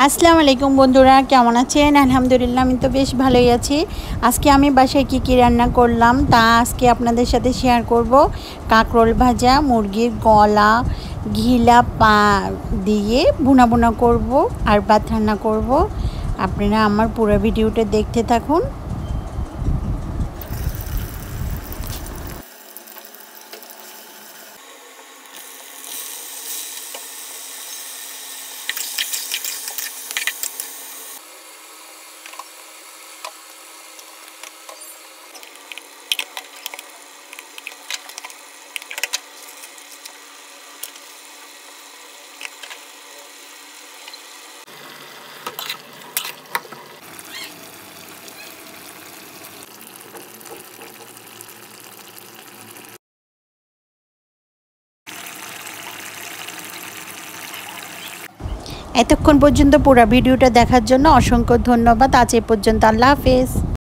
আসসালামু আলাইকুম বন্ধুরা, কেমন আছেন? আলহামদুলিল্লাহ, আমি তো বেশ ভালোই আছি। আজকে আমি বাসায় কি রান্না করলাম তা আজকে আপনাদের সাথে শেয়ার করব। কাঁকরোল ভাজা, মুরগির গলা, ঘিলা পা দিয়ে ভুনা ভুনা করব আর ভাত রান্না করব। আপনারা আমার পুরো ভিডিওটা দেখতে থাকুন। এতক্ষণ পর্যন্ত পুরো ভিডিওটা দেখার জন্য অসংখ্য ধন্যবাদ। আজ এ পর্যন্ত, আল্লাহ হাফেজ।